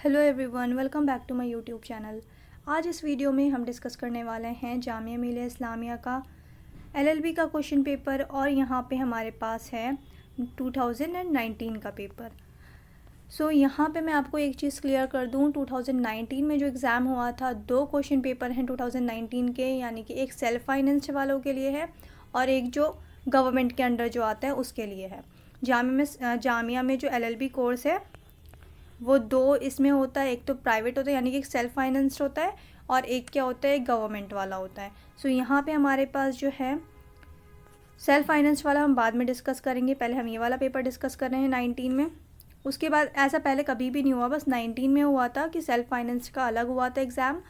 Hello everyone, welcome back to my YouTube channel. आज इस video में हम डिस्कस करने वाले हैं जामिया मिलिया इस्लामिया का एलएलबी का क्वेश्चन पेपर और यहाँ पे हमारे पास है 2019 का पेपर। यहाँ पे मैं आपको एक चीज़ क्लियर कर दूँ, 2019 में जो एग्ज़ाम हुआ था, दो क्वेश्चन पेपर हैं 2019 के, यानी कि एक सेल्फ फाइनेंस वालों के लिए है और एक जो गवर्नमेंट के अंडर जो आता है उसके लिए है। जामिया में जो एलएलबी कोर्स है वो दो इसमें होता है, एक तो प्राइवेट होता है यानी कि एक सेल्फ फाइनेंस्ड होता है और एक क्या होता है, एक गवर्नमेंट वाला होता है। यहाँ पे हमारे पास जो है सेल्फ फाइनेंस वाला हम बाद में डिस्कस करेंगे, पहले हम ये वाला पेपर डिस्कस कर रहे हैं 19 में। उसके बाद ऐसा पहले कभी भी नहीं हुआ, बस 19 में हुआ था कि सेल्फ फाइनेंस का अलग हुआ था एग्ज़ाम,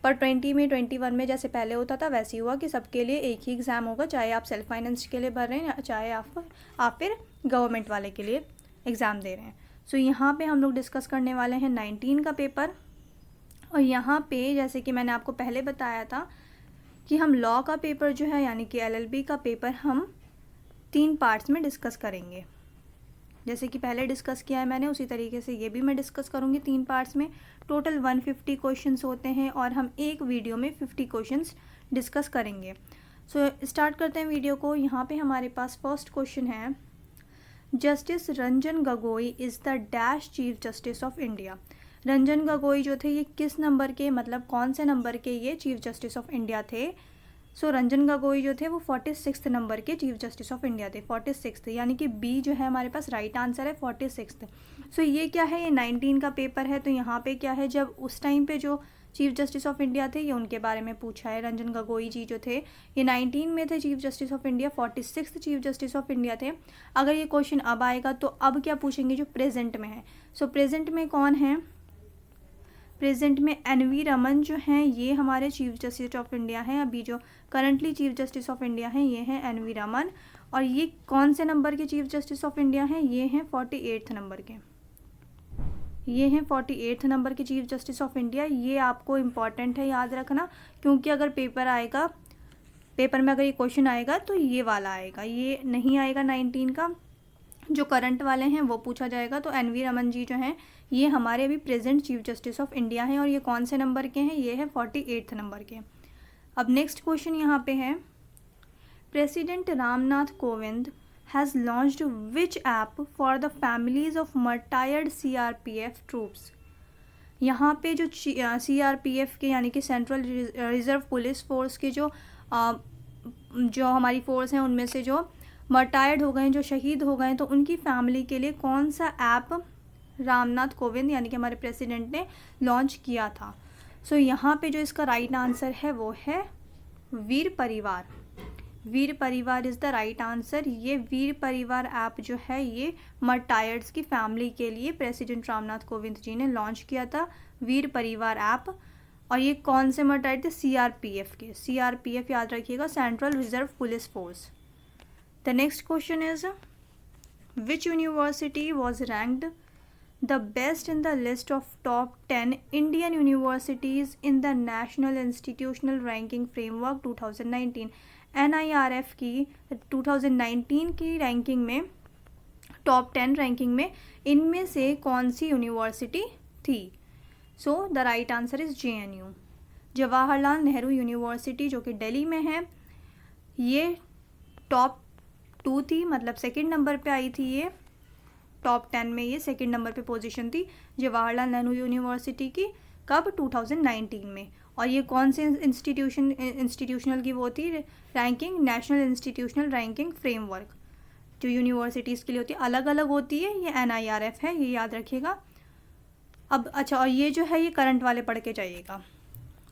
पर 20 में 21 में जैसे पहले होता था वैसे ही हुआ कि सबके लिए एक ही एग्ज़ाम होगा, चाहे आप सेल्फ फाइनेंस के लिए भर रहे हैं चाहे आप फिर गवर्नमेंट वाले के लिए एग्ज़ाम दे रहे हैं। यहाँ पे हम लोग डिस्कस करने वाले हैं 19 का पेपर। और यहाँ पे जैसे कि मैंने आपको पहले बताया था कि हम लॉ का पेपर जो है यानी कि एलएलबी का पेपर हम 3 पार्ट्स में डिस्कस करेंगे। जैसे कि पहले डिस्कस किया है मैंने, उसी तरीके से ये भी मैं डिस्कस करूँगी 3 पार्ट्स में। टोटल 150 क्वेश्चंस होते हैं और हम एक वीडियो में 50 क्वेश्चंस डिस्कस करेंगे। स्टार्ट करते हैं वीडियो को। यहाँ पे हमारे पास फर्स्ट क्वेश्चन है, justice Ranjan Gogoi is the dash chief justice of India. Ranjan Gogoi जो थे ये किस नंबर के, मतलब कौन से नंबर के ये चीफ जस्टिस ऑफ इंडिया थे। रंजन गोगोई जो थे वो 46 नंबर के चीफ जस्टिस ऑफ इंडिया थे, 46, यानी कि बी जो है हमारे पास राइट आंसर है 46। ये क्या है, ये 19 का पेपर है। तो यहाँ पे क्या है, जब उस टाइम पे जो चीफ जस्टिस ऑफ इंडिया थे ये उनके बारे में पूछा है। रंजन गोगोई जी जो थे ये 19 में थे chief justice of India, 46 chief justice of India थे। अगर ये क्वेश्चन अब आएगा तो अब क्या पूछेंगे, जो प्रेजेंट में है। प्रेजेंट में कौन है, प्रेजेंट में एनवी रमन जो हैं ये हमारे चीफ जस्टिस ऑफ इंडिया हैं। अभी जो currently chief justice of India हैं ये हैं एनवी रमन। और ये कौन से नंबर के चीफ जस्टिस ऑफ इंडिया हैं, ये हैं 48 नंबर के, ये हैं 48 नंबर के चीफ जस्टिस ऑफ इंडिया। ये आपको इम्पॉर्टेंट है याद रखना, क्योंकि अगर पेपर आएगा, पेपर में अगर ये क्वेश्चन आएगा तो ये वाला आएगा, ये नहीं आएगा 19 का। जो करंट वाले हैं वो पूछा जाएगा। तो एनवी रमन जी जो हैं ये हमारे अभी present chief justice of India हैं और ये कौन से नंबर के हैं, ये है 48 नंबर के। अब नेक्स्ट क्वेश्चन यहाँ पे है, president Ramnath Kovind has launched which app for the families of retired CRPF troops। यहाँ पे जो CRPF के यानी कि सेंट्रल रिजर्व पुलिस फोर्स के जो हमारी फोर्स हैं उनमें से जो रिटायर्ड हो गए, जो शहीद हो गए, तो उनकी फैमिली के लिए कौन सा ऐप रामनाथ कोविंद यानी कि हमारे प्रेसिडेंट ने लॉन्च किया था। यहाँ पे जो इसका राइट आंसर है वो है वीर परिवार। वीर परिवार इज़ द राइट आंसर। ये वीर परिवार ऐप जो है ये रिटायर्ड्स की फैमिली के लिए प्रेसिडेंट रामनाथ कोविंद जी ने लॉन्च किया था, वीर परिवार ऐप। और ये कौन से रिटायर्ड थे, CRPF के। CRPF याद रखिएगा, central reserve police force. The next question is, which university was ranked the best in the list of top 10 Indian universities in the national institutional ranking framework 2019। NIRF की 2019 की ranking में, top 10 ranking में इनमें से कौन सी university थी। The right answer is JNU, Jawaharlal Nehru university, जो कि दिल्ली में है। ये टॉप 2 थी, मतलब सेकंड नंबर पे आई थी। ये टॉप 10 में ये सेकंड नंबर पे पोजीशन थी जवाहरलाल नेहरू यूनिवर्सिटी की। कब, 2019 में। और ये कौन से इंस्टीट्यूशनल की वो थी ranking, national institutional ranking framework, जो यूनिवर्सिटीज़ के लिए होती है, अलग अलग होती है। ये NIRF है, ये याद रखिएगा। अब अच्छा, और ये जो है ये करंट वाले पढ़ के जाइएगा।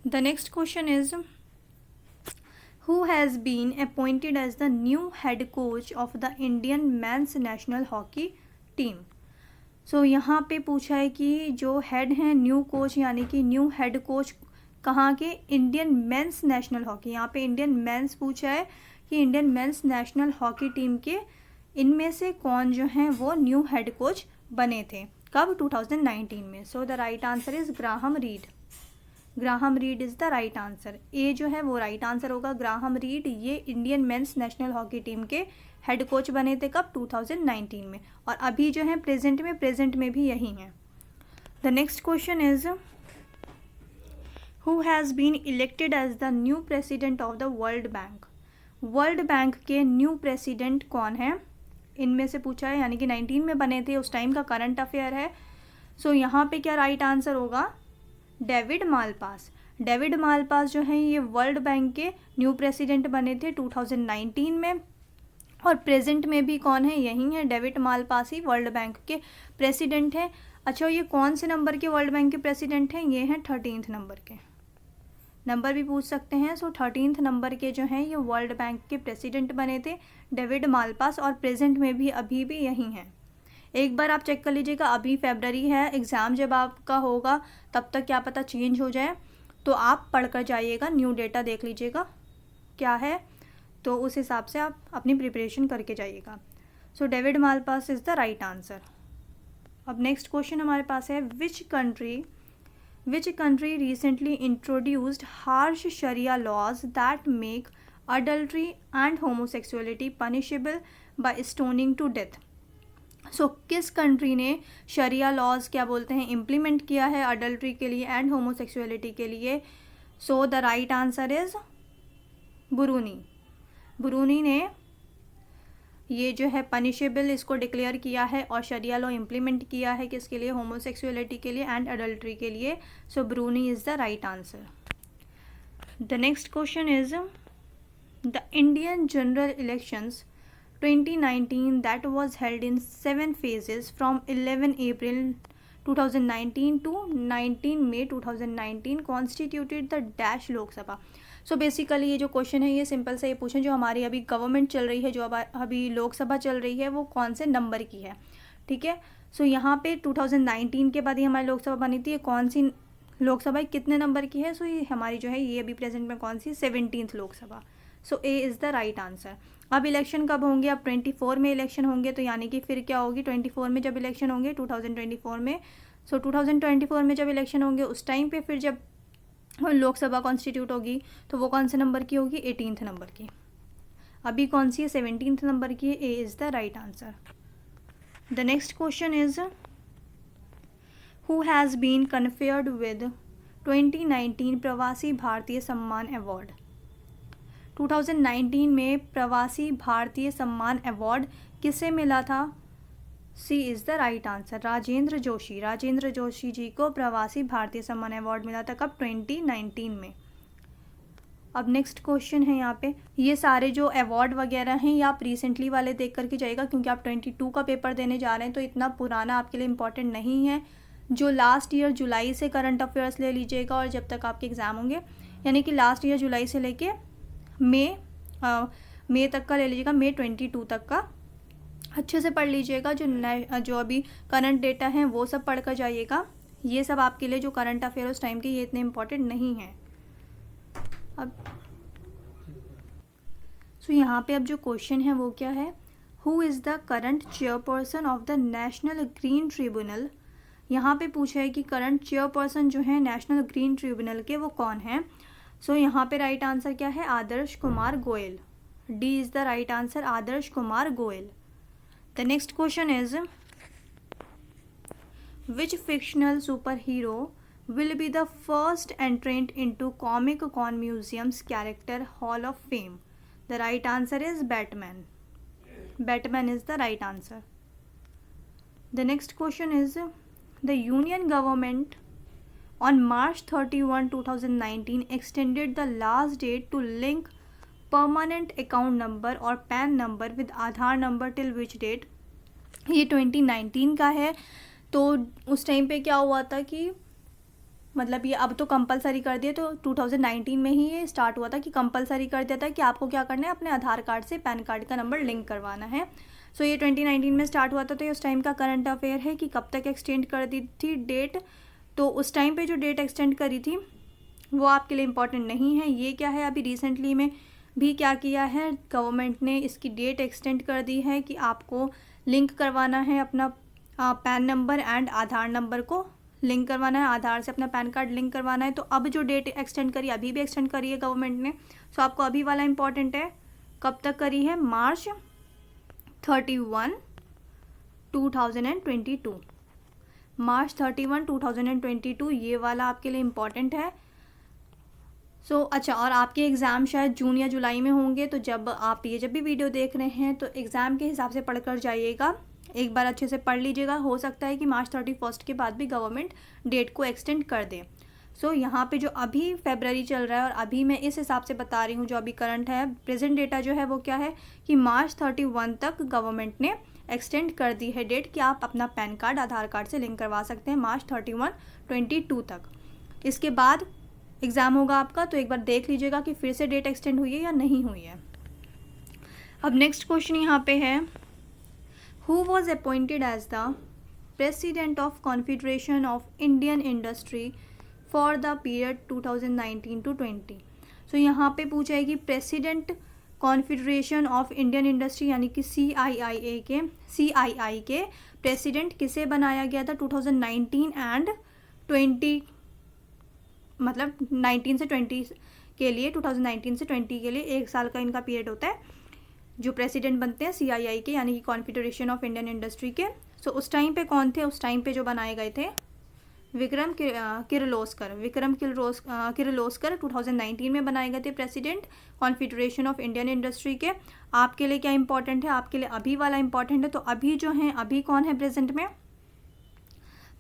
The next question is, who has been appointed as the new head coach of the Indian men's national hockey team. यहाँ पे पूछा है कि जो हेड हैं न्यू कोच, यानी कि न्यू हेड कोच कहाँ के, इंडियन मेंस नेशनल हॉकी। यहाँ पे इंडियन मेंस पूछा है कि Indian men's national hockey team के इनमें से कौन जो हैं वो न्यू हेड कोच बने थे, कब, 2019 में। The right answer is Graham Reid. Graham Reid is the right answer. A जो है वो राइट आंसर होगा, ग्राहम रीड। ये Indian men's national hockey team के हेड कोच बने थे, कब, 2019 में। और अभी जो है प्रेजेंट में भी यही हैं। The next question is who has been elected as the new president of the World Bank. World Bank के न्यू प्रेसिडेंट कौन है, इनमें से पूछा है, यानी कि 19 में बने थे, उस टाइम का करंट अफेयर है। सो यहाँ पे क्या राइट आंसर होगा, डेविड मालपास। डेविड मालपास जो है ये वर्ल्ड बैंक के न्यू प्रेसिडेंट बने थे 2019 में, और प्रेजेंट में भी कौन है, यही है डेविड मालपास ही वर्ल्ड बैंक के प्रेसिडेंट हैं। अच्छा, ये कौन से नंबर के वर्ल्ड बैंक के प्रेसिडेंट हैं, ये हैं 13th नंबर के, नंबर भी पूछ सकते हैं। सो 13th नंबर के जो हैं ये वर्ल्ड बैंक के प्रेसिडेंट बने थे डेविड मालपास, और प्रेजेंट में भी अभी भी यही हैं। एक बार आप चेक कर लीजिएगा, अभी फरवरी है, एग्ज़ाम जब आपका होगा तब तक क्या पता चेंज हो जाए, तो आप पढ़ कर जाइएगा, न्यू डेटा देख लीजिएगा क्या है, तो उस हिसाब से आप अपनी प्रिपरेशन करके जाइएगा। So David Malpass is the right answer. अब नेक्स्ट क्वेश्चन हमारे पास है, which country recently introduced harsh sharia laws that make adultery and homosexuality punishable by stoning to death. So किस कंट्री ने शरिया लॉज क्या बोलते हैं इम्प्लीमेंट किया है अडल्ट्री के लिए एंड होमोसेक्सुअलिटी के लिए। So the right answer is Bruny. Bruny ने ये जो है पनिशेबल इसको डिक्लेयर किया है और शरिया लॉ इम्प्लीमेंट किया है किसके लिए, होमोसेक्सुअलिटी के लिए एंड अडल्ट्री के लिए। So Brunei is the right answer. The next question is the Indian general elections 2019 that was held in 7 phases from 11 April 2019 to 19 May 2019 constituted the dash लोक सभा। सो बेसिकली ये जो question है ये simple से ये पूछें, जो हमारी अभी गवर्नमेंट चल रही है, जो अभी लोकसभा चल रही है, वो कौन से नंबर की है, ठीक है। सो यहाँ पे 2019 के बाद ही हमारी लोकसभा बनी थी, ये कौन सी लोकसभा कितने नंबर की है। सो ये हमारी जो है ये अभी प्रेजेंट में कौन सी 17th Lok Sabha. So A is the right answer. अब इलेक्शन कब होंगे, अब 24 में इलेक्शन होंगे, तो यानी कि फिर क्या होगी 24 में जब इलेक्शन होंगे 2024 में। सो 2024 में जब इलेक्शन होंगे उस टाइम पे फिर जब लोकसभा कॉन्स्टिट्यूट होगी तो वो कौन से नंबर की होगी, 18th नंबर की। अभी कौन सी है, 17th नंबर की है। A is the right answer. The next question is who has been conferred with 2019 Pravasi भारतीय सम्मान अवार्ड। 2019 में प्रवासी भारतीय सम्मान अवार्ड किसे मिला था, C is the right answer, Rajendra Joshi. Rajendra Joshi ji को प्रवासी भारतीय सम्मान अवार्ड मिला था कब, 2019 में। अब नेक्स्ट क्वेश्चन है यहाँ पे, ये सारे जो अवार्ड वगैरह हैं ये आप रिसेंटली वाले देख करके जाएगा, क्योंकि आप 22 का पेपर देने जा रहे हैं तो इतना पुराना आपके लिए इम्पॉर्टेंट नहीं है। जो लास्ट ईयर जुलाई से करंट अफेयर्स ले लीजिएगा और जब तक आपके एग्ज़ाम होंगे, यानी कि लास्ट ईयर जुलाई से लेके मई तक का ले लीजिएगा, मई 22 तक का अच्छे से पढ़ लीजिएगा। जो अभी करंट डेटा हैं वो सब पढ़ कर जाइएगा। ये सब आपके लिए जो करंट अफेयर उस टाइम के ये इतने इम्पोर्टेंट नहीं हैं। अब यहाँ पे अब जो क्वेश्चन है वो क्या है, who is the current chairperson of the national green tribunal. यहाँ पे पूछा है कि करंट चेयरपर्सन जो है नेशनल ग्रीन ट्रिब्यूनल के वो कौन है। सो यहाँ पे राइट आंसर क्या है, Adarsh Kumar Goyal. D is the right answer, Adarsh Kumar Goyal. The next question is which fictional superhero will be the first entrant into Comic Con Museum's Character Hall of Fame. The right answer is Batman. Batman is the right answer. The next question is the Union government on March 31, 2019 extended the last date to link permanent account number or PAN number with Aadhaar number till which date? ये 2019 का है। तो उस time पे क्या हुआ था कि मतलब ये अब तो कंपलसरी कर दिया, तो 2019 में ही ये स्टार्ट हुआ था कि कंपलसरी कर दिया था कि आपको क्या करना है, अपने आधार कार्ड से पैन कार्ड का नंबर लिंक करवाना है। सो ये 2019 में स्टार्ट हुआ था। तो ये उस टाइम का करंट अफेयर है कि कब तक एक्सटेंड कर दी थी डेट। तो उस टाइम पे जो डेट एक्सटेंड करी थी वो आपके लिए इम्पॉर्टेंट नहीं है। ये क्या है, अभी रिसेंटली में भी क्या किया है, गवर्नमेंट ने इसकी डेट एक्सटेंड कर दी है कि आपको लिंक करवाना है अपना pan number and Aadhaar number को लिंक करवाना है, आधार से अपना पैन कार्ड लिंक करवाना है। तो अब जो डेट एक्सटेंड करी, अभी भी एक्सटेंड करी है गवर्नमेंट ने। सो आपको अभी वाला इम्पॉर्टेंट है, कब तक करी है, March 31, 2022। मार्च 31, 2022, ये वाला आपके लिए इम्पॉर्टेंट है। अच्छा, और आपके एग्ज़ाम शायद जून या जुलाई में होंगे, तो जब भी वीडियो देख रहे हैं तो एग्ज़ाम के हिसाब से पढ़ कर जाइएगा, एक बार अच्छे से पढ़ लीजिएगा। हो सकता है कि मार्च 31 के बाद भी गवर्नमेंट डेट को एक्सटेंड कर दे। यहाँ पे जो अभी फरवरी चल रहा है और अभी मैं इस हिसाब से बता रही हूँ, जो अभी करंट है, प्रेजेंट डेटा जो है वो क्या है कि मार्च 31 तक गवर्नमेंट ने एक्सटेंड कर दी है डेट कि आप अपना पैन कार्ड आधार कार्ड से लिंक करवा सकते हैं मार्च 31, 22 तक। इसके बाद एग्ज़ाम होगा आपका, तो एक बार देख लीजिएगा कि फिर से डेट एक्सटेंड हुई है या नहीं हुई है। अब नेक्स्ट क्वेश्चन यहाँ पे है, who was appointed as the president of Confederation of Indian Industry for the period 2019 to 20। यहाँ पे पूछा है कि president Confederation of Indian Industry यानी कि CII के प्रेसिडेंट किसे बनाया गया था 2019 एंड 20, मतलब 19 से 20 के लिए, 2019 से 20 के लिए 1 साल का इनका पीरियड होता है जो प्रेसिडेंट बनते हैं CII के यानी कि कॉन्फेडरेशन ऑफ इंडियन इंडस्ट्री के। उस टाइम पे कौन थे? उस टाइम पे जो बनाए गए थे विक्रम किर्लोस्कर 2019 में बनाए गए थे president Confederation of Indian industry के। आपके लिए क्या इंपॉर्टेंट है? आपके लिए अभी वाला इंपॉर्टेंट है। तो अभी जो हैं, अभी कौन है प्रेजेंट में?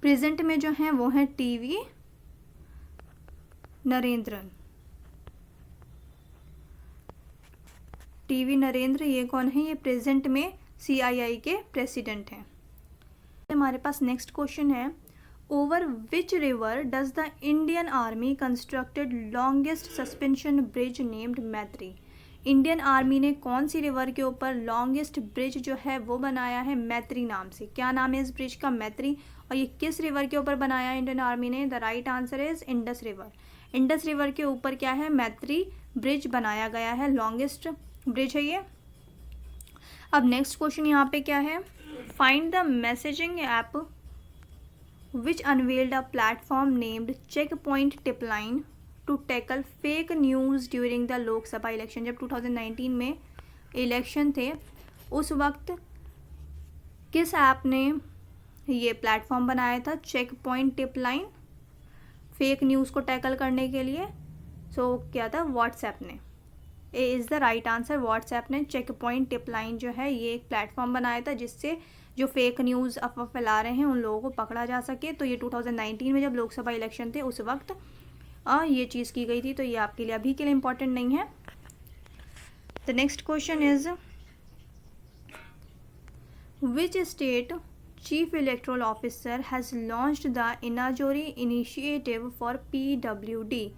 प्रेजेंट में जो हैं वो हैं TV नरेंद्र, ये कौन है? ये प्रेजेंट में CII के प्रेसिडेंट हैं। हमारे पास नेक्स्ट क्वेश्चन है, over which river does the Indian army constructed longest suspension bridge named मैत्री। इंडियन आर्मी ने कौन सी रिवर के ऊपर लॉन्गेस्ट ब्रिज जो है वो बनाया है? मैत्री नाम से। क्या नाम है इस ब्रिज का? मैत्री। और ये किस रिवर के ऊपर बनाया है इंडियन आर्मी ने? The right answer is Indus river. Indus river के ऊपर क्या है? मैत्री ब्रिज बनाया गया है, लॉन्गेस्ट ब्रिज है ये। अब नेक्स्ट क्वेश्चन यहाँ पे क्या है, find the messaging app which unveiled a platform named Checkpoint Tipline to tackle fake news during the लोक सभा इलेक्शन। जब 2019 में इलेक्शन थे उस वक्त किस ऐप ने ये प्लेटफॉर्म बनाया था? Check point tip line, fake news को टैकल करने के लिए। क्या था? व्हाट्सएप ने। A is the right answer. WhatsApp ने चेक पॉइंट टिप लाइन जो है ये एक प्लेटफॉर्म बनाया था जिससे जो फेक न्यूज़ अफवाह फैला रहे हैं उन लोगों को पकड़ा जा सके। तो ये 2019 में जब लोकसभा इलेक्शन थे उस वक्त ये चीज़ की गई थी। तो ये आपके लिए अभी के लिए इम्पोर्टेंट नहीं है। The next question is, which state chief electoral officer has launched the इनाजोरी initiative for PWD।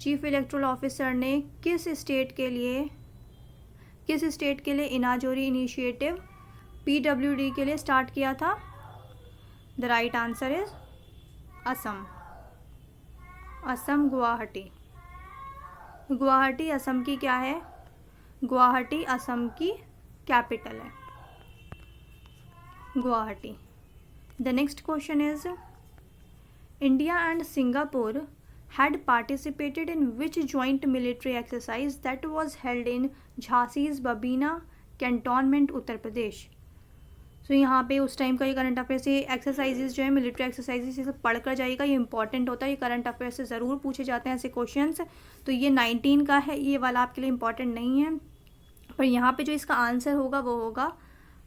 Chief electoral officer ने किस स्टेट के लिए इनाजोरी इनिशिएटिव PWD के लिए स्टार्ट किया था? The right answer is Assam, Guwahati Assam की क्या है? गुवाहाटी असम की कैपिटल है, Guwahati. The next question is, India and Singapore had participated in which joint military exercise that was held in झांसी's बबीना कैंटोनमेंट उत्तर प्रदेश। यहाँ पे उस टाइम का ये करंट अफेयर से एक्सरसाइजेज जो है, मिलिट्री एक्सरसाइजेज, ये सब पढ़ कर जाइएगा, ये इंपॉर्टेंट होता है। ये करंट अफेयर से ज़रूर पूछे जाते हैं ऐसे क्वेश्चंस। तो ये 19 का है, ये वाला आपके लिए इंपॉर्टेंट नहीं है। पर यहाँ पे जो इसका आंसर होगा वो होगा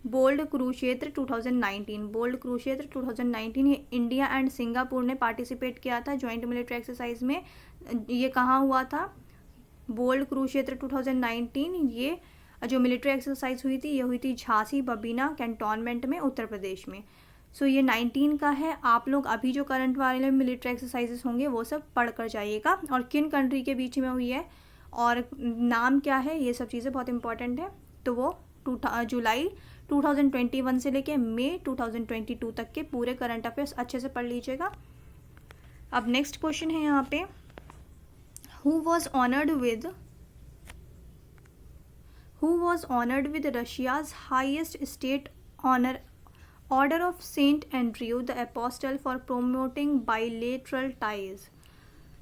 बोल्ड कुरुक्षेत्र 2019। बोल्ड कुरुक्षेत्र 2019 ये इंडिया एंड सिंगापुर ने पार्टिसिपेट किया था जॉइंट मिलिट्री एक्सरसाइज में। ये कहाँ हुआ था? बोल्ड कुरुक्षेत्र 2019। ये जो मिलिट्री एक्सरसाइज हुई थी ये हुई थी झांसी बबीना कैंटोनमेंट में उत्तर प्रदेश में। ये 19 का है। आप लोग अभी जो करंट वाले मिलिट्री एक्सरसाइजेस होंगे वो सब पढ़ कर जाइएगा, और किन कंट्री के बीच में हुई है और नाम क्या है, ये सब चीज़ें बहुत इंपॉर्टेंट है। तो वो जुलाई 2021 से लेके मई 2022 तक के पूरे करंट अफेयर्स अच्छे से पढ़ लीजिएगा। अब नेक्स्ट क्वेश्चन है यहाँ पे, who was honoured with Russia's highest state honour order of saint Andrew the apostle for promoting bilateral ties.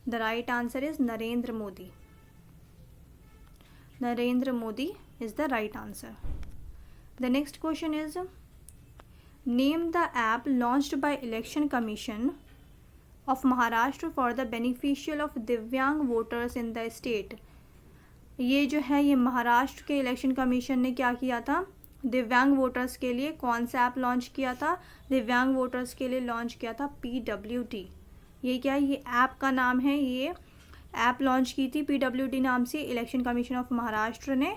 The right answer is Narendra Modi. Narendra Modi is the right answer. The next question is, name the app launched by election commission of Maharashtra for the beneficial of divyang voters in the state. ये जो है ये महाराष्ट्र के election commission ने क्या किया था, दिव्यांग वोटर्स के लिए कौन सा ऐप लॉन्च किया था, दिव्यांग वोटर्स के लिए लॉन्च किया था PWD। ये क्या है, ये ऐप का नाम है, ये ऐप लॉन्च की थी PWD नाम से इलेक्शन कमीशन ऑफ महाराष्ट्र ने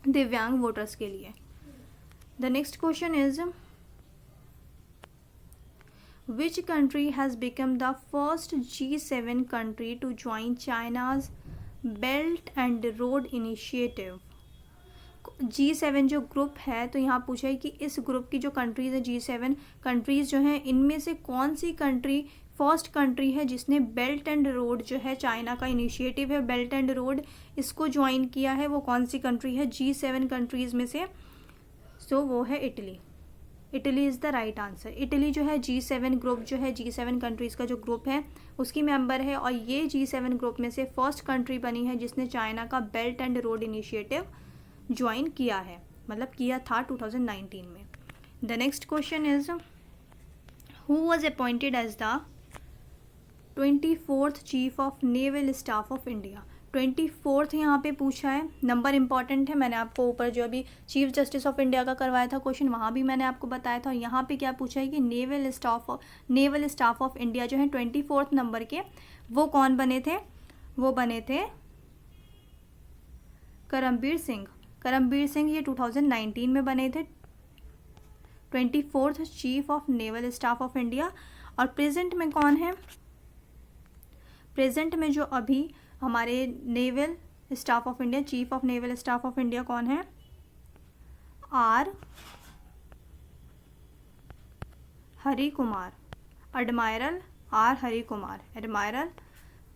दिव्यांग वोटर्स के लिए। The next question is which country has become the first G7 country to join China's belt and road initiative. G7 जो ग्रुप है, तो यहाँ पूछा है कि इस ग्रुप की जो कंट्रीज़ है G7 कंट्रीज़ जो हैं, इनमें से कौन सी कंट्री फर्स्ट कंट्री है जिसने बेल्ट एंड रोड जो है, चाइना का इनिशिएटिव है बेल्ट एंड रोड, इसको ज्वाइन किया है, वो कौन सी कंट्री है G7 कंट्रीज़ में से। सो वो है Italy. Italy is the right answer. Italy जो है G7 ग्रुप जो है, G7 कंट्रीज़ का जो ग्रुप है उसकी मेंबर है, और ये G7 ग्रुप में से फर्स्ट कंट्री बनी है जिसने चाइना का belt and road initiative join किया है, मतलब किया था 2019 में। The next question is who was appointed as the 24th chief of naval staff of India. 24th यहाँ पे पूछा है, नंबर इंपॉर्टेंट है। मैंने आपको ऊपर जो अभी चीफ जस्टिस ऑफ इंडिया का करवाया था क्वेश्चन, वहाँ भी मैंने आपको बताया था। यहाँ पे क्या पूछा है कि नेवल स्टाफ ऑफ इंडिया जो है 24th नंबर के, वो कौन बने थे, वो बने थे करमबीर सिंह। करमबीर सिंह ये 2019 में बने थे 24th chief of naval staff of India. और प्रेजेंट में कौन है, प्रेजेंट में जो अभी हमारे naval staff of India, chief of naval staff of India कौन है, R Hari Kumar, admiral R Hari Kumar, admiral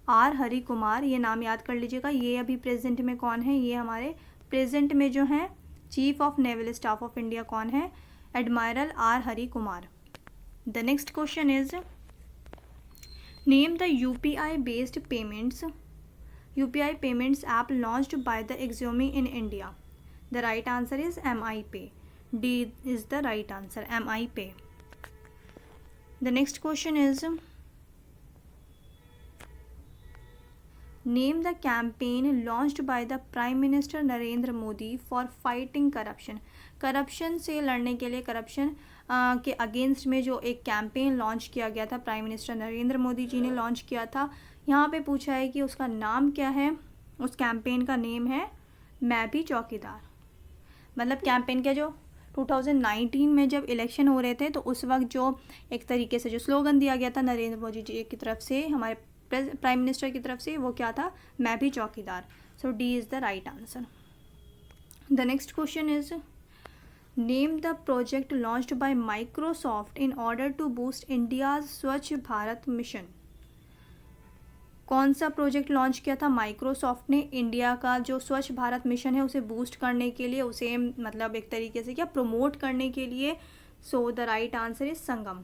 R Hari Kumar, ये नाम याद कर लीजिएगा। ये अभी प्रेजेंट में कौन है, ये हमारे प्रेजेंट में जो है chief of naval staff of India कौन है, admiral R Hari Kumar. The next question is name the UPI payments app launched by the Xiaomi in India. The right answer is MiPay. D is the right answer, MiPay. The next question is name the campaign launched by the Prime Minister Narendra Modi for fighting corruption. Corruption से लड़ने के लिए, corruption के against में जो एक campaign launch किया गया था, प्राइम मिनिस्टर नरेंद्र मोदी जी ने लॉन्च किया था। यहाँ पे पूछा है कि उसका नाम क्या है, उस कैंपेन का नेम है मैं भी चौकीदार। मतलब कैंपेन के जो 2019 में जब इलेक्शन हो रहे थे, तो उस वक्त जो एक तरीके से जो स्लोगन दिया गया था नरेंद्र मोदी जी की तरफ से, हमारे प्राइम मिनिस्टर की तरफ से, वो क्या था, मैं भी चौकीदार। So D is the right answer. The next question is name the project launched by Microsoft in order to boost India's Swachh Bharat mission. कौन सा प्रोजेक्ट लॉन्च किया था माइक्रोसॉफ्ट ने इंडिया का जो स्वच्छ भारत मिशन है उसे बूस्ट करने के लिए, उसे मतलब एक तरीके से क्या प्रमोट करने के लिए। So the right answer is Sangam.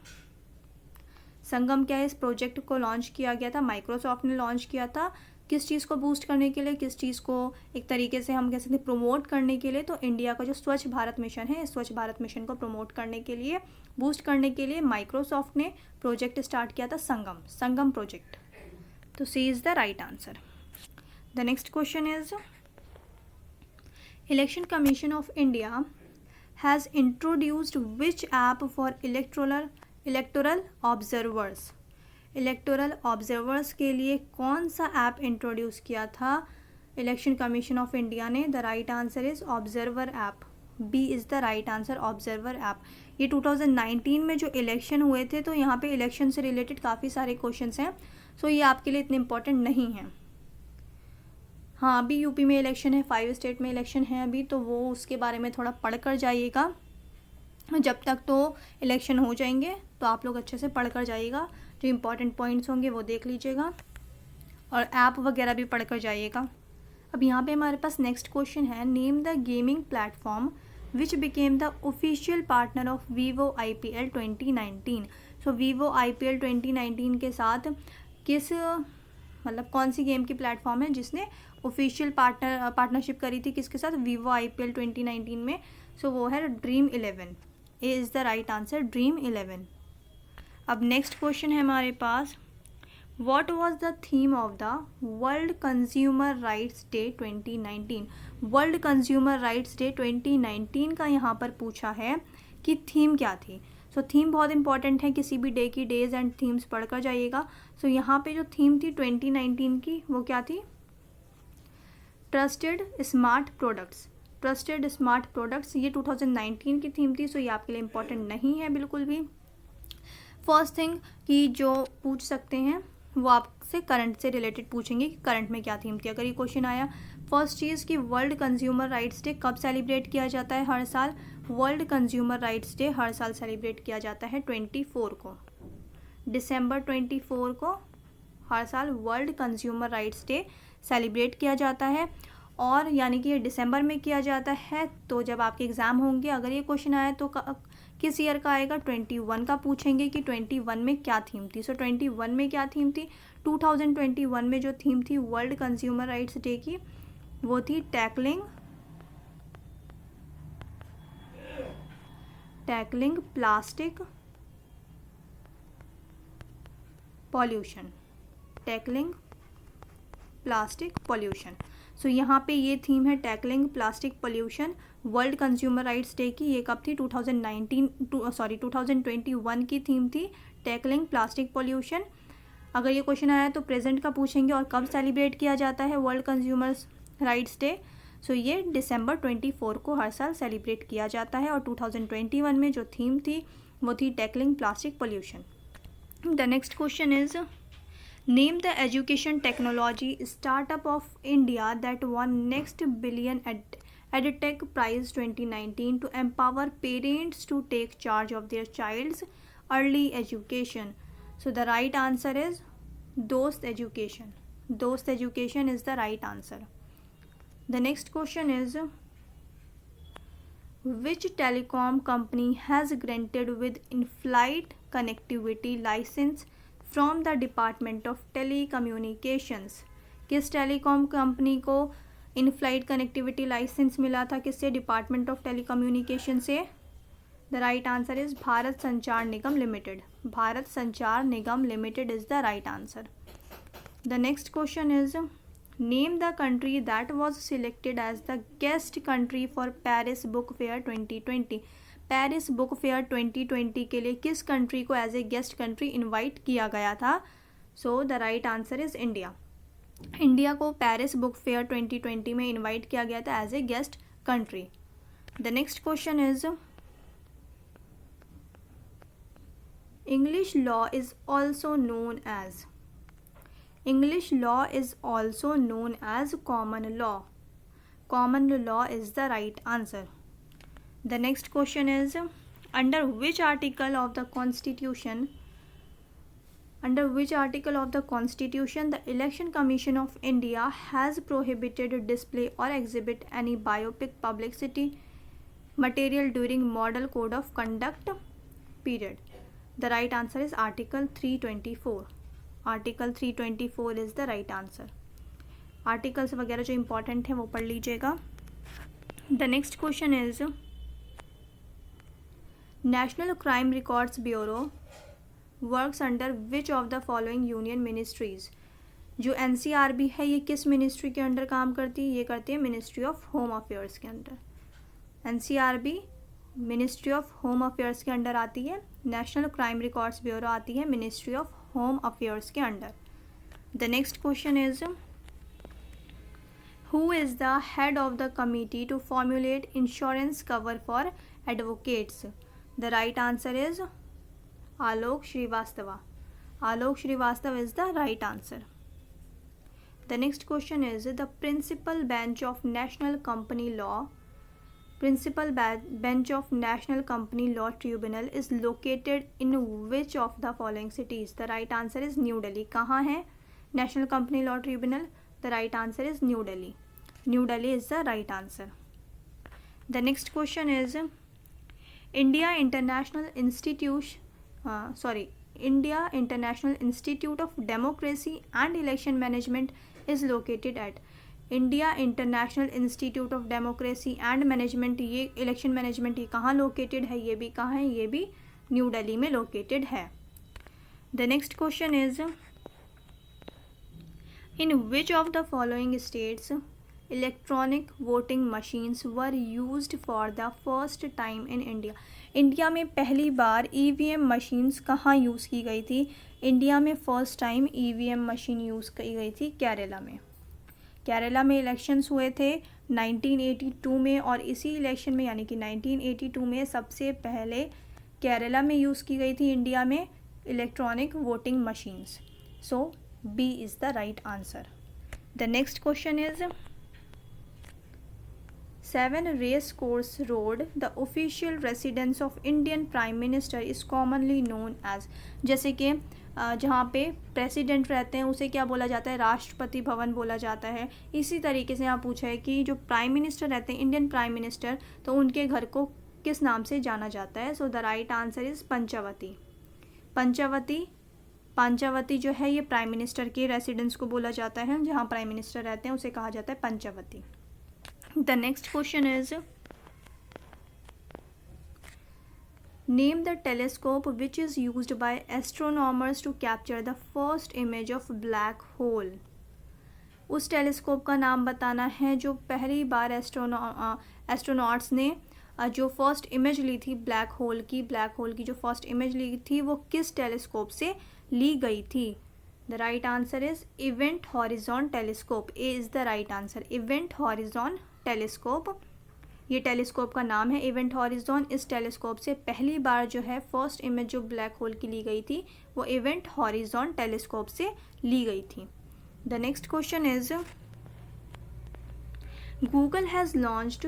Sangam क्या है, इस प्रोजेक्ट को लॉन्च किया गया था, माइक्रोसॉफ्ट ने लॉन्च किया था। किस चीज़ को बूस्ट करने के लिए, किस चीज़ को एक तरीके से हम कह सकते हैं प्रमोट करने के लिए, तो इंडिया का जो स्वच्छ भारत मिशन है, स्वच्छ भारत मिशन को प्रमोट करने के लिए, बूस्ट करने के लिए माइक्रोसॉफ्ट ने प्रोजेक्ट स्टार्ट किया था संगम प्रोजेक्ट। तो C is the right answer. The next question is election commission of India has introduced which app for electoral observers. Electoral observers के लिए कौन सा ऐप इंट्रोड्यूस किया था इलेक्शन कमीशन ऑफ इंडिया ने। The right answer is observer app. B is the right answer, observer app. ये 2019 में जो इलेक्शन हुए थे, तो यहाँ पे इलेक्शन से रिलेटेड काफ़ी सारे क्वेश्चंस हैं, सो ये आपके लिए इतने इम्पोर्टेंट नहीं हैं। हाँ, अभी यूपी में इलेक्शन है, 5 स्टेट में इलेक्शन है अभी, तो वो उसके बारे में थोड़ा पढ़ कर जाइएगा। जब तक तो इलेक्शन हो जाएंगे तो आप लोग अच्छे से पढ़ कर जाइएगा, जो इम्पोर्टेंट पॉइंट्स होंगे वो देख लीजिएगा, और ऐप वगैरह भी पढ़ कर जाइएगा। अब यहाँ पे हमारे पास नेक्स्ट क्वेश्चन है, name the gaming platform which became the official partner of Vivo IPL 2019। So Vivo IPL 2019 के साथ किस मतलब कौन सी गेम की प्लेटफॉर्म है जिसने ऑफिशियल पार्टनरशिप करी थी किसके साथ, वीवो IPL 2019 में। सो वो है dream 11। A is the right answer, dream 11। अब नेक्स्ट क्वेश्चन है हमारे पास, What was the theme of the World Consumer Rights Day 2019? World Consumer Rights Day 2019 का यहाँ पर पूछा है कि थीम क्या थी। सो थीम बहुत इंपॉर्टेंट है, किसी भी डे की डेज एंड थीम्स पढ़कर जाइएगा। सो यहाँ पे जो थीम थी 2019 की वो क्या थी, trusted smart products. Trusted smart products ये 2019 की थीम थी। सो ये आपके लिए इम्पॉर्टेंट नहीं है बिल्कुल भी। फर्स्ट थिंग कि जो पूछ सकते हैं वो आपसे करंट से रिलेटेड पूछेंगे कि करंट में क्या थीम थी। अगर ये क्वेश्चन आया, फर्स्ट चीज़ कि वर्ल्ड कंज्यूमर राइट्स डे कब सेलिब्रेट किया जाता है हर साल। वर्ल्ड कंज्यूमर राइट्स डे हर साल सेलिब्रेट किया जाता है 24 को, दिसंबर 24 को हर साल world consumer rights day celebrate किया जाता है। और यानी कि ये दिसंबर में किया जाता है। तो जब आपके एग्ज़ाम होंगे, अगर ये क्वेश्चन आया तो किस ईयर का आएगा, 21 का पूछेंगे कि 21 में क्या थीम थी। सो 21 में क्या थीम थी, 2021 में जो थीम थी वर्ल्ड कंज्यूमर राइट्स डे की वो थी tackling plastic pollution. Tackling plastic pollution. So यहाँ पे ये थीम है tackling plastic pollution world consumer rights day की। ये कब थी, 2021 की थीम थी टैकलिंग प्लास्टिक पॉल्यूशन। अगर ये क्वेश्चन आया तो प्रेजेंट का पूछेंगे और कब सेलिब्रेट किया जाता है वर्ल्ड कंज्यूमर राइट्स डे। सो ये दिसंबर 24 को हर साल सेलिब्रेट किया जाता है। और 2021 में जो थीम थी वो थी tackling plastic pollution. The next question is, Name the education technology startup of India that won Next Billion EdTech Prize 2019 to empower parents to take charge of their child's early education. So the right answer is Dost Education. Dost Education is the right answer. The next question is, which telecom company has granted with in-flight connectivity license from the department of telecommunications? किस telecom company को in flight connectivity licence मिला था, किससे, department of telecommunication से? The right answer is Bharat Sanchar Nigam limited. Bharat Sanchar Nigam limited is the right answer. The next question is, name the country that was selected as the guest country for Paris book fair 2020। Paris book fair 2020 के लिए किस country को as a guest country invite किया गया था? So the right answer is India. India को Paris book fair 2020 में invite किया गया था as a guest country. The next question is, English law is also known as. English law is also known as common law. Common law is the right answer. The next question is, under which article of the Constitution the Election Commission of India has prohibited display or exhibit any biopic publicity material during Model Code of Conduct period? The right answer is Article 324. Article 324 is the right answer. Articles वगैरह जो important है वो पढ़ लीजिएगा। The next question is, National Crime Records Bureau works under which of the following union ministries? जो NCRB है ये किस मिनिस्ट्री के अंडर काम करती है? ये करती है मिनिस्ट्री ऑफ होम अफेयर्स के under. NCRB ministry of home affairs के अंडर आती है। नेशनल क्राइम रिकॉर्ड्स ब्यूरो आती है मिनिस्ट्री ऑफ होम अफेयर्स के under. The next question is, who is the head of the committee to formulate insurance cover for advocates? The right answer is Alok Srivastava. Alok Srivastava is the right answer. The next question is, the principal bench of National Company Law Tribunal is located in which of the following cities? The right answer is New Delhi. कहाँ है National Company Law Tribunal? The right answer is New Delhi. New Delhi is the right answer. The next question is, India International Institute of Democracy and Election Management is located at. India international institute of democracy and management, ये election management, ये कहाँ located है, ये भी कहाँ है, ये भी न्यू दिल्ली में लोकेटेड है। The next question is in which of the following states electronic voting machines were used for the first time in India. India में पहली बार ईवीएम मशीन्स कहाँ यूज़ की गई थी? इंडिया में first time EVM machine use की गई थी केरला में। केरला में इलेक्शंस हुए थे 1982 में, और इसी इलेक्शन में यानी कि 1982 में सबसे पहले केरला में यूज़ की गई थी इंडिया में electronic voting machines. So B is the right answer. The next question is 7 race course road the official residence of Indian prime minister is commonly known as. जैसे कि जहाँ पे प्रेसिडेंट रहते हैं उसे क्या बोला जाता है? राष्ट्रपति भवन बोला जाता है। इसी तरीके से यहाँ पूछा है कि जो प्राइम मिनिस्टर रहते हैं, इंडियन प्राइम मिनिस्टर, तो उनके घर को किस नाम से जाना जाता है? So the right answer is Panchavati. Panchavati जो है ये प्राइम मिनिस्टर के रेसिडेंस को बोला जाता है, जहाँ प्राइम मिनिस्टर रहते हैं उसे कहा जाता है Panchavati. The next question is name the telescope which is used by astronomers to capture the first image of black hole. उस टेलीस्कोप का नाम बताना है जो पहली बार एस्ट्रोनॉट्स ने जो फर्स्ट इमेज ली थी ब्लैक होल की जो फर्स्ट इमेज ली थी वो किस टेलीस्कोप से ली गई थी? The right answer is event horizon telescope. A is the right answer, event horizon telescope. ये टेलीस्कोप का नाम है इवेंट हॉरिजॉन। इस टेलीस्कोप से पहली बार जो है फर्स्ट इमेज जो ब्लैक होल की ली गई थी वो इवेंट हॉरिजॉन टेलीस्कोप से ली गई थी। The next question is Google has launched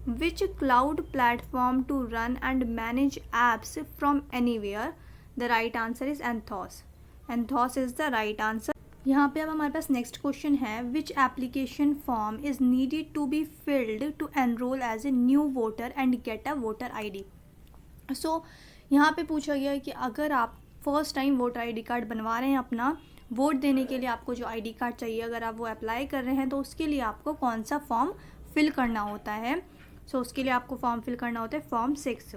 which cloud platform to run and manage apps from anywhere. The right answer is Anthos. Anthos is the right answer. यहाँ पे अब हमारे पास नेक्स्ट क्वेश्चन है which application form is needed to be filled to enrol as a new voter and get a voter ID. So यहाँ पे पूछा गया है कि अगर आप first time voter ID card बनवा रहे हैं अपना वोट देने के लिए, आपको जो आईडी कार्ड चाहिए अगर आप वो अप्लाई कर रहे हैं तो उसके लिए आपको कौन सा फॉर्म फिल करना होता है? सो उसके लिए आपको फॉर्म फिल करना होता है फॉर्म 6।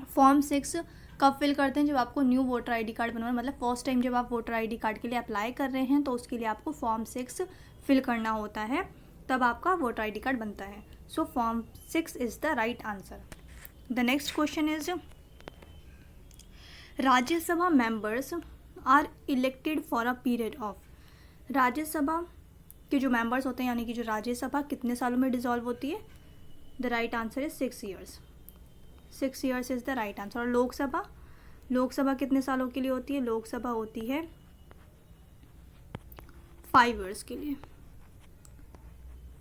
फॉर्म 6 कब फिल करते हैं? जब आपको न्यू वोटर आईडी कार्ड बनवाना, मतलब फर्स्ट टाइम जब आप वोटर आईडी कार्ड के लिए अप्लाई कर रहे हैं तो उसके लिए आपको फॉर्म 6 फिल करना होता है, तब आपका वोटर आईडी कार्ड बनता है। So form 6 is the right answer. The next question is Rajya Sabha members are elected for a period of. Rajya Sabha के जो मेंबर्स होते हैं यानी कि जो राज्यसभा कितने सालों में डिसॉल्व होती है? The right answer is 6 years. 6 years is the right answer. और लोकसभा कितने सालों के लिए होती है? लोकसभा होती है 5 ईयर्स के लिए।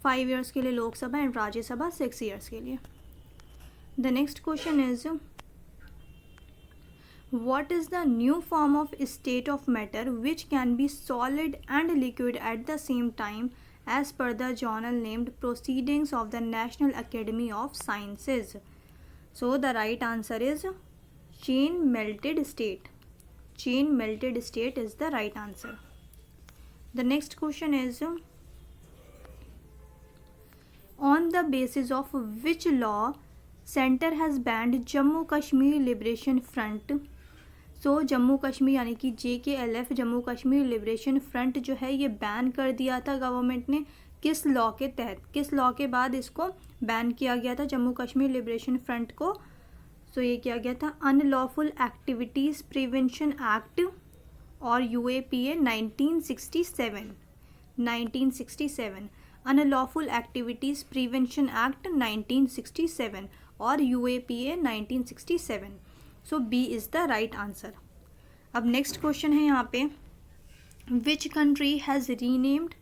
5 ईयर्स के लिए लोकसभा एंड राज्यसभा 6 ईयर्स के लिए। The next question is what is the new form of state of matter which can be solid and liquid at the same time as per the journal named Proceedings of the National Academy of Sciences? So the right answer is chain melted state. Chain melted state is the right answer. The next question is on the basis of which law center has banned Jammu Kashmir Liberation Front? सो जम्मू कश्मीर यानी कि JKLF Jammu Kashmir liberation front जो है ये ban कर दिया था government ने। किस लॉ के तहत, किस लॉ के बाद इसको बैन किया गया था जम्मू कश्मीर लिबरेशन फ्रंट को? सो ये किया गया था अनलॉफुल एक्टिविटीज़ प्रिवेंशन एक्ट और UAPA 1967। 1967 unlawful activities prevention act 1967 और UAPA 1967। So B is the right answer. अब नेक्स्ट क्वेश्चन है यहाँ पे which country has renamed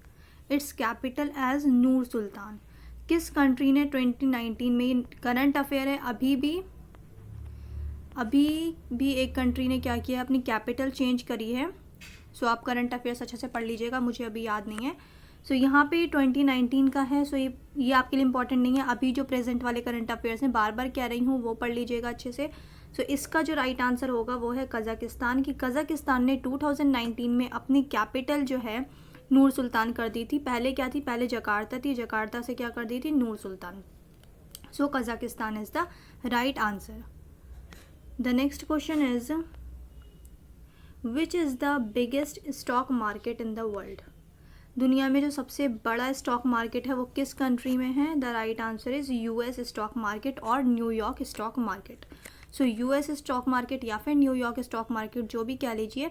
its capital as Nur Sultan. किस कंट्री ने 2019 में, करंट अफेयर है, अभी भी एक कंट्री ने क्या किया है, अपनी कैपिटल चेंज करी है। सो आप करंट अफेयर्स अच्छे से पढ़ लीजिएगा, मुझे अभी याद नहीं है। सो यहाँ पे 2019 का है। सो ये आपके लिए इंपॉर्टेंट नहीं है, अभी जो प्रेजेंट वाले करंट अफेयर्स हैं बार बार कह रही हूँ वो पढ़ लीजिएगा अच्छे से। सो इसका जो राइट आंसर होगा वो है कज़ाकिस्तान की। कज़ाकिस्तान ने 2019 में अपनी कैपिटल जो है नूर सुल्तान कर दी थी। पहले क्या थी, पहले जकार्ता थी, जकार्ता से क्या कर दी थी, Nur Sultan. So Kazakhstan is the right answer. The next question is which is the biggest stock market in the world. दुनिया में जो सबसे बड़ा स्टॉक मार्केट है वो किस कंट्री में है। The right answer is US stock market और New York stock market. So US stock market या फिर न्यूयॉर्क स्टॉक मार्केट, जो भी कह लीजिए।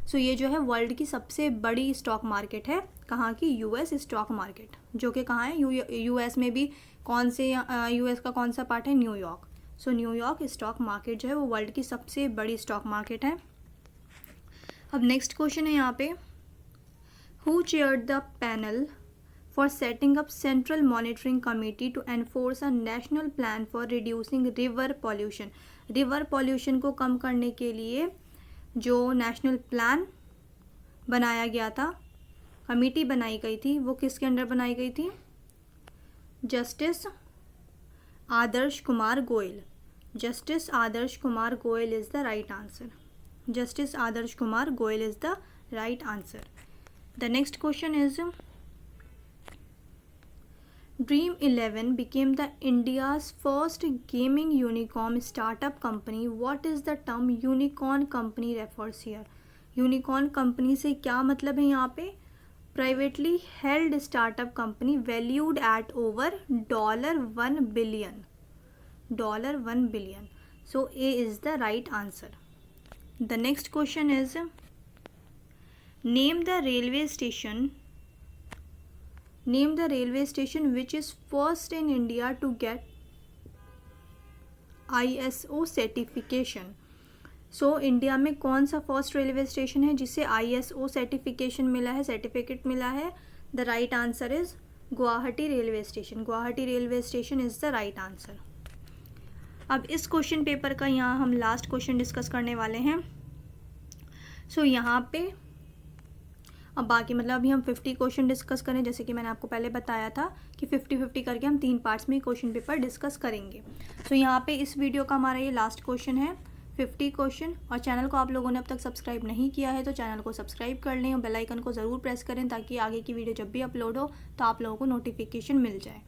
सो ये जो है वर्ल्ड की सबसे बड़ी स्टॉक मार्केट है। कहाँ की, यूएस स्टॉक मार्केट, जो कि कहाँ है, यूएस में भी कौन से, यूएस का कौन सा पार्ट है, न्यूयॉर्क। सो न्यूयॉर्क स्टॉक मार्केट जो है वो वर्ल्ड की सबसे बड़ी स्टॉक मार्केट है। अब नेक्स्ट क्वेश्चन है यहाँ पे, who chaired the panel for setting up central monitoring committee to enforce a national plan for reducing river pollution. River pollution को कम करने के लिए जो नेशनल प्लान बनाया गया था, कमेटी बनाई गई थी, वो किसके अंडर बनाई गई थी, justice Adarsh Kumar Goyal. Justice Adarsh Kumar Goyal is the right answer. Justice Adarsh Kumar Goyal is the right answer. The next question is Dream11 became the India's first gaming unicorn startup company. What is the term unicorn company refers here? Unicorn company से क्या मतलब है यहाँ पे, privately held startup company valued at over $1 billion. $1 billion. So A is the right answer. The next question is, name the railway station which is first in India to get ISO certification. So India में कौन सा first railway station है जिसे ISO certification मिला है, certificate मिला है। The right answer is Guwahati railway station. Guwahati railway station is the right answer. अब इस क्वेश्चन पेपर का यहाँ हम लास्ट क्वेश्चन डिस्कस करने वाले हैं। सो यहाँ पे अब बाकी मतलब अभी हम 50 क्वेश्चन डिस्कस करें, जैसे कि मैंने आपको पहले बताया था कि 50-50 करके हम 3 पार्ट्स में क्वेश्चन पेपर डिस्कस करेंगे। सो यहाँ पे इस वीडियो का हमारा ये लास्ट क्वेश्चन है, 50 क्वेश्चन। और चैनल को आप लोगों ने अब तक सब्सक्राइब नहीं किया है तो चैनल को सब्सक्राइब कर लें और बेल आइकन को ज़रूर प्रेस करें ताकि आगे की वीडियो जब भी अपलोड हो तो आप लोगों को नोटिफिकेशन मिल जाए।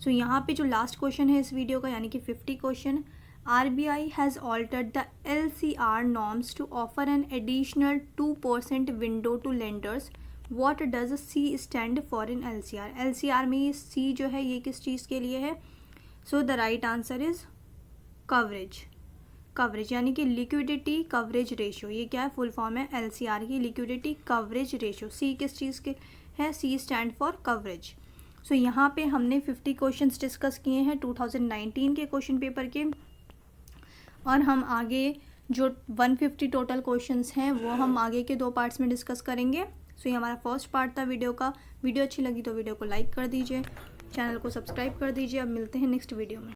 सो यहाँ पे जो लास्ट क्वेश्चन है इस वीडियो का, यानी कि 50 question, RBI has altered the LCR norms to offer an additional 2% window to lenders. What does C stand for in LCR? LCR में ये C जो है ये किस चीज़ के लिए है? So the right answer is coverage. Coverage यानी कि लिक्विडिटी कवरेज रेशियो, ये क्या है, फुल फॉर्म है LCR की, लिक्विडिटी कवरेज रेशियो। C किस चीज़ के है? C stand for coverage. So यहाँ पे हमने 50 क्वेश्चंस डिस्कस किए हैं 2019 के क्वेश्चन पेपर के, और हम आगे जो 150 टोटल क्वेश्चंस हैं वो हम आगे के 2 पार्ट्स में डिस्कस करेंगे। सो ये हमारा फर्स्ट पार्ट था वीडियो का। वीडियो अच्छी लगी तो वीडियो को लाइक कर दीजिए, चैनल को सब्सक्राइब कर दीजिए। अब मिलते हैं नेक्स्ट वीडियो में।